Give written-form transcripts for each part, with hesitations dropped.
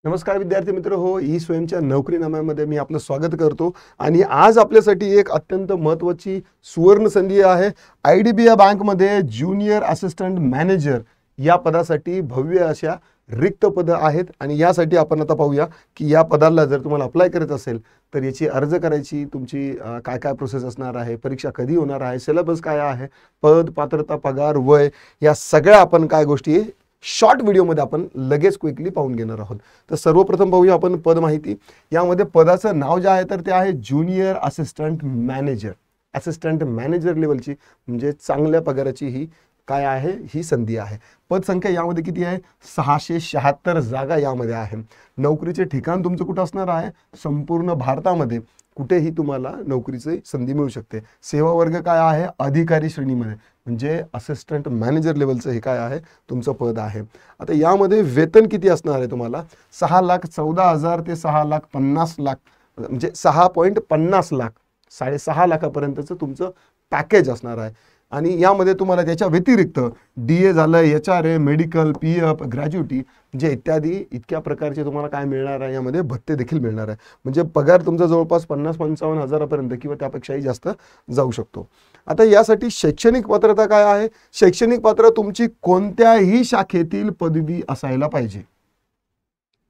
नमस्कार विद्यार्थी मित्र हो, ई स्वयंच्या नोकरीनाम्यामध्ये मी आपलं स्वागत करतो आणि आज आपल्यासाठी एक अत्यंत महत्त्वाची सुवर्ण संधी आहे। IDBI बँकमध्ये ज्युनियर असिस्टंट मॅनेजर या पदासाठी भव्य अशा रिक्त पद आहेत आणि यासाठी आपण आता पाहूया की या पदाला जर तुम्हाला अप्लाय करायचं असेल तर याची अर्ज करायची तुमची काय काय प्रोसेस असणार आहे, परीक्षा कधी होणार आहे, सिलेबस काय आहे, पद, पात्रता, पगार, वय या सगळ्या आपण काय गोष्टी शॉर्ट व्हिडिओमध्ये आपण लगेच क्विकली पाहून घेणार आहोत। तर सर्वप्रथम पाहूया आपण पद माहिती। यामध्ये पदाचं नाव जे आहे तर ते आहे junior assistant manager. Assistant manager लेवलची म्हणजे चांगल्या पगाराची ही काय आहे, ही संधी आहे। पद संख्या यामध्ये किती आहे, 676 जागा यामध्ये आहे। नोकरीचे ठिकाण तुमचं कुठं असणार आहे, संपूर्ण भारतामध्ये कुठेही तुम्हाला नोकरीची संधी मिळू शकते। सेवा वर्ग काय आहे, अधिकारी श्रेणीमध्ये म्हणजे असिस्टंट मॅनेजर लेवलचं हे काय आहे तुमचं पद आहे। आता यामध्ये वेतन किती असणार आहे तुम्हाला, 6,14,000 ते 6,50,000 म्हणजे 6.50 लाख 6.5 लाखापर्यंतचं तुमचं पॅकेज असणार आहे। आणि यामध्ये तुम्हाला त्याच्या व्यतिरिक्त DA झालं, HRA, मेडिकल, PF, ग्रॅज्युटी म्हणजे इत्यादी इतक्या प्रकारचे तुम्हाला काय मिळणार आहे, यामध्ये भत्ते देखील मिळणार आहे। म्हणजे पगार तुमचा जवळपास 50-55 हजारापर्यंत किंवा त्यापेक्षाही जास्त जाऊ शकतो। आता यासाठी शैक्षणिक पात्रता काय आहे, शैक्षणिक पात्रता तुमची कोणत्याही शाखेतील पदवी असायला पाहिजे।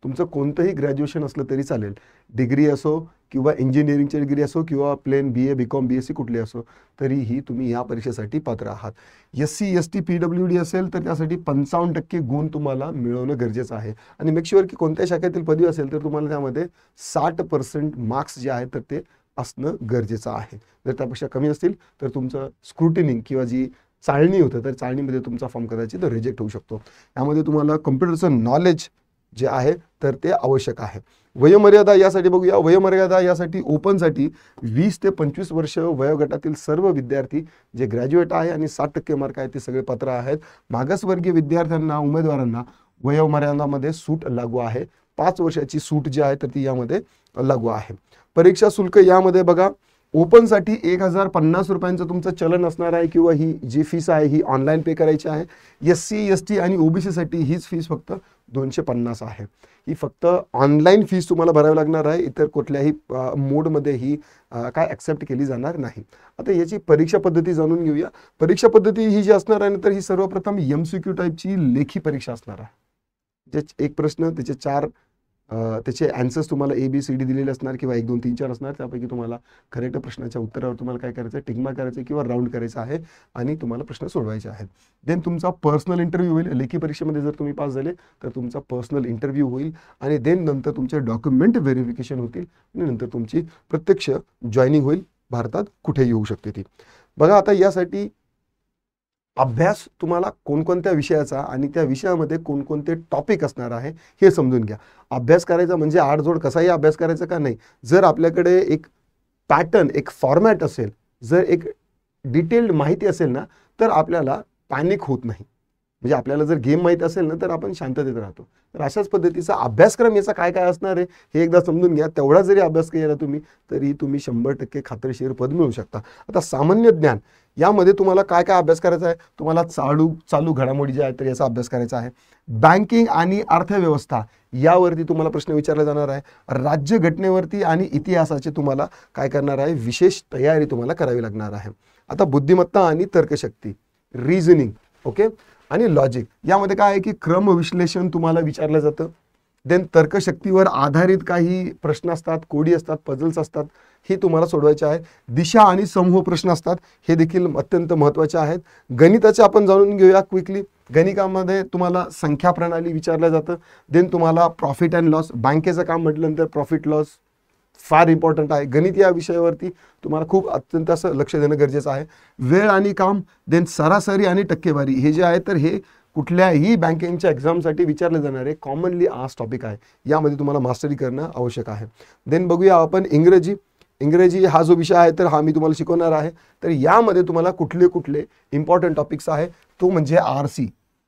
तुमचं कोणतंही ग्रॅज्युएशन असलं तरी चालेल, डिग्री असो किंवा इंजिनिअरिंगची डिग्री असो किंवा प्लेन BA, BCom, BSc कुठली असो तरीही तुम्ही या परीक्षेसाठी पात्र आहात। SC, ST, PWD असेल तर त्यासाठी 55% गुण तुम्हाला मिळवणं गरजेचं आहे आणि मेक शुअर की कोणत्या शाखेतील पदवी असेल तर तुम्हाला त्यामध्ये 60% मार्क्स जे आहेत तर ते असणं गरजेचं आहे। जर त्यापेक्षा कमी असतील तर तुमचं स्क्रुटिनिंग किंवा जी चाळणी होतं तर चाळणीमध्ये तुमचा फॉर्म कदाचित रिजेक्ट होऊ शकतो। यामध्ये तुम्हाला कम्प्युटरचं नॉलेज जे आहे तर ते आवश्यक आहे। वयोमर्यादा यासाठी बघूया। वयोमर्यादा यासाठी ओपनसाठी 20 ते 25 वर्ष वयोगटातील सर्व विद्यार्थी जे ग्रॅज्युएट आहे आणि 60% मार्क आहेत ते सगळे पात्र आहेत। मागासवर्गीय विद्यार्थ्यांना, उमेदवारांना वयोमर्यादामध्ये सूट लागू आहे। 5 वर्षाची सूट जी आहे तर ती यामध्ये लागू आहे। परीक्षा शुल्क यामध्ये बघा, ओपनसाठी 1,050 रुपयांचं तुमचं चलन असणार आहे किंवा ही जी फीस आहे ही ऑनलाईन पे करायची आहे। SC, ST आणि OBC साठी हीच फीस फक्त 250 आहे। ही फक्त ऑनलाईन फीस तुम्हाला भरावी लागणार आहे, इतर कुठल्याही मोडमध्ये ही काय ॲक्सेप्ट केली जाणार नाही। आता याची परीक्षा पद्धती जाणून घेऊया। परीक्षा पद्धती ही जी असणार आहे तर ही सर्वप्रथम MCQ टाईपची लेखी परीक्षा असणार आहे। जे एक प्रश्न त्याचे 4 त्याचे आन्सर्स तुम्हाला ABCD दिलेले असणार किंवा 1 2 3 4 असणार। त्यापैकी तुम्हाला करेक्ट प्रश्नाच्या उत्तरावर तुम्हाला काय करायचं आहे, टिक मार्क करायचं किंवा राऊंड करायचं आहे आणि तुम्हाला प्रश्न सोडवायचे आहेत। देन तुमचा पर्सनल इंटरव्ह्यू होईल। लेखी परीक्षेमध्ये जर तुम्ही पास झाले तर तुमचा पर्सनल इंटरव्ह्यू होईल आणि देन नंतर तुमचे डॉक्युमेंट व्हेरिफिकेशन होतील आणि नंतर तुमची प्रत्यक्ष जॉईनिंग होईल। भारतात कुठेही होऊ शकते ती। बघा आता यासाठी अभ्यास तुम्हाला कोणकोणत्या विषयाचा आणि त्या विषयामध्ये कोणकोणते टॉपिक असणार आहे हे समजून घ्या। अभ्यास करायचा म्हणजे आडजोड कसाही अभ्यास करायचा का नाही, जर आपल्याकडे एक पॅटर्न, एक फॉर्मॅट असेल, जर एक डिटेल्ड माहिती असेल ना तर आपल्याला पॅनिक होत नाही। म्हणजे आपल्याला जर गेम माहिती असेल ना तर आपण शांततेत राहतो। तर अशाच पद्धतीचा अभ्यासक्रम याचा काय काय असणार आहे हे एकदा समजून घ्या। तेवढा जरी अभ्यास केला तुम्ही तरी तुम्ही 100% खात्रीशीर पद मिळवू शकता। आता सामान्य ज्ञान यामध्ये तुम्हाला काय काय अभ्यास करायचा आहे, तुम्हाला चालू घडामोडी जे आहेत तर याचा अभ्यास करायचा आहे। बँकिंग आणि अर्थव्यवस्था यावरती तुम्हाला प्रश्न विचारला जाणार आहे। राज्यघटनेवरती आणि इतिहासाचे तुम्हाला काय करणार आहे, विशेष तयारी तुम्हाला करावी लागणार आहे। आता बुद्धिमत्ता आणि तर्कशक्ती, रिझनिंग, ओके, आणि लॉजिक यामध्ये काय आहे की क्रमविश्लेषण तुम्हाला विचारलं जातं। देन तर्कशक्तीवर आधारित काही प्रश्न असतात, कोडी असतात, पझल्स असतात, हे तुम्हाला सोडवायचे आहे। दिशा आणि समूह प्रश्न असतात, हे देखील अत्यंत महत्त्वाचे आहेत। गणिताचे आपण जाणून घेऊया क्विकली। गणितामध्ये तुम्हाला संख्या प्रणाली विचारलं जातं। देन तुम्हाला प्रॉफिट अँड लॉस, बँकेचं काम म्हटल्यानंतर प्रॉफिट लॉस फार इम्पॉर्टंट आहे। गणित या विषयावरती तुम्हाला खूप अत्यंत असं लक्ष देणं गरजेचं आहे। वेळ आणि काम, देन सरासरी आणि टक्केवारी हे जे आहे तर हे कुठल्याही बँकिंगच्या एक्झामसाठी विचारले जाणारे कॉमनली आज टॉपिक आहे। यामध्ये तुम्हाला मास्टरी करणं आवश्यक आहे। देन बघूया आपण इंग्रजी। इंग्रजी हा जो विषय आहे तर हा मी तुम्हाला शिकवणार आहे। तर यामध्ये तुम्हाला कुठले कुठले इम्पॉर्टंट टॉपिक्स आहे तो म्हणजे RC,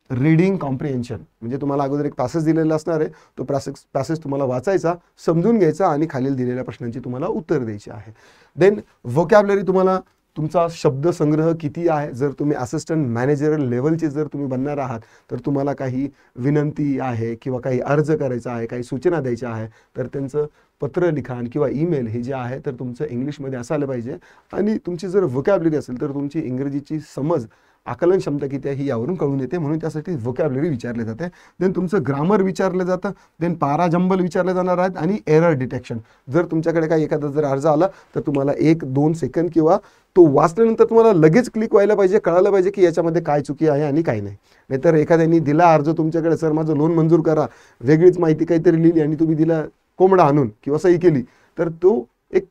रीडिंग कॉम्प्रिहेन्शन, म्हणजे तुम्हाला अगोदर एक पॅसेज दिलेला असणार आहे, तो पॅसेज तुम्हाला वाचायचा, समजून घ्यायचा आणि खालील दिलेल्या प्रश्नांची तुम्हाला उत्तर द्यायची आहे। देन व्होकॅब्युलरी तुम्हाला तुमचा शब्दसंग्रह किती आहे. जर तुम्ही असिस्टंट मॅनेजर लेवलचे जर तुम्ही बनणार आहात तर तुम्हाला काही विनंती आहे किंवा काही अर्ज करायचा आहे, काही सूचना द्यायच्या आहे, तर त्यांचं पत्र लिखाण किंवा ईमेल हे जे आहे तर तुमचं इंग्लिशमध्ये असायला पाहिजे. आणि तुमची जर व्होकॅब्युलरी असेल तर तुमची इंग्रजीची समज, आकलन क्षमता किती आहे ही यावरून कळून येते, म्हणून त्यासाठी व्होकॅब्युलरी विचारले जाते. देन तुमचं ग्रामर विचारलं जातं, देन पाराजंबल विचारले जाणार आहेत आणि एरर डिटेक्शन. जर तुमच्याकडे काही एखादा जर अर्ज आला तर तुम्हाला 1-2 सेकंद किंवा तो वाचल्यानंतर तुम्हाला लगेच क्लिक व्हायला पाहिजे, कळायला पाहिजे की याच्यामध्ये काय चुकी आहे आणि काय नाही. नाहीतर एखाद्याने दिला अर्ज तुमच्याकडे, सर माझं लोन मंजूर करा, वेगळीच माहिती काहीतरी लिहिली आणि तुम्ही दिला कोंबडा आणून किंवा सही केली, तर तो एक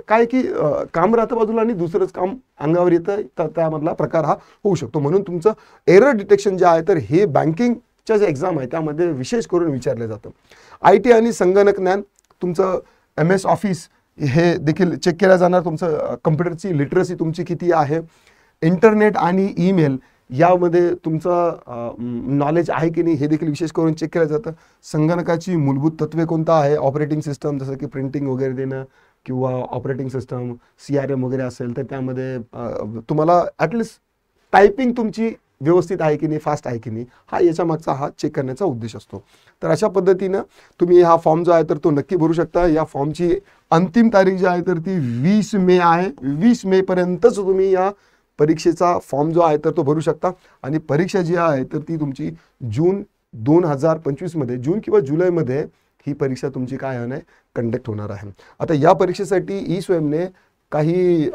काय की काम राहतं बाजूला आणि दुसरंच काम अंगावर येतं, त्यामधला प्रकार हा होऊ शकतो. म्हणून तुमचं एरर डिटेक्शन जे आहे तर हे बँकिंगच्या जे एक्झाम आहे त्यामध्ये विशेष करून विचारलं जातं. IT आणि संगणक ज्ञान, तुमचं MS ऑफिस हे देखील चेक केलं जाणार. तुमचं कम्प्युटरची लिटरसी तुमची किती आहे. इंटरनेट आणि ईमेल यामध्ये तुमचं नॉलेज आहे की नाही हे देखील विशेष करून चेक केलं जातं. संगणकाची मूलभूत तत्वे कोणता आहे, ऑपरेटिंग सिस्टम जसं की प्रिंटिंग वगैरे देणं किंवा ऑपरेटिंग सिस्टम CRM वगैरे असेल तर त्यामध्ये तुम्हाला ॲटलिस्ट टायपिंग तुमची व्यवस्थित आहे की नाही, फास्ट आहे की नाही, हा याच्या मागचा हा चेक करण्याचा उद्देश असतो. तर अशा पद्धतीनं तुम्ही हा फॉर्म जो आहे तर तो नक्की भरू शकता. या फॉर्मची अंतिम तारीख जी आहे तर ती 20 मे आहे. 20 मेपर्यंतच तुम्ही या परीक्षेचा फॉर्म जो आहे तर तो भरू शकता. आणि परीक्षा जी आहे तर ती तुमची जून 2025 मध्ये, जून किंवा जुलैमध्ये ही परीक्षा तुमची काय आहे कंडक्ट होणार आहे. आता या परीक्षेसाठी ई-स्वयंने काही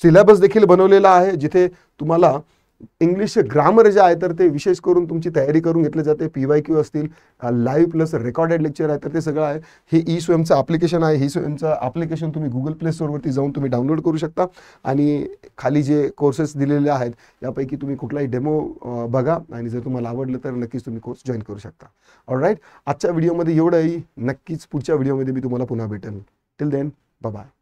सिलेबस देखील बनवलेला आहे, जिथे तुम्हाला इंग्लिश ग्रामर जे आहे तर ते विशेष करून तुमची तयारी करून घेतली जाते. PYQ असतील, लाईव्ह प्लस रेकॉर्डेड लेक्चर आहे तर ते सगळं आहे. हे ई-स्वयंचं ॲप्लिकेशन आहे. ई-स्वयंचं ॲप्लिकेशन तुम्ही Google Play स्टोअरवरती जाऊन तुम्ही डाउनलोड करू शकता आणि खाली जे कोर्सेस दिलेले आहेत यापैकी तुम्ही कुठलाही डेमो बघा आणि जर तुम्हाला आवडलं तर नक्कीच तुम्ही कोर्स जॉईन करू शकता. ऑलराईट, आजच्या व्हिडिओमध्ये एवढंही. नक्कीच पुढच्या व्हिडिओमध्ये मी तुम्हाला पुन्हा भेटेन. Till then, bye bye.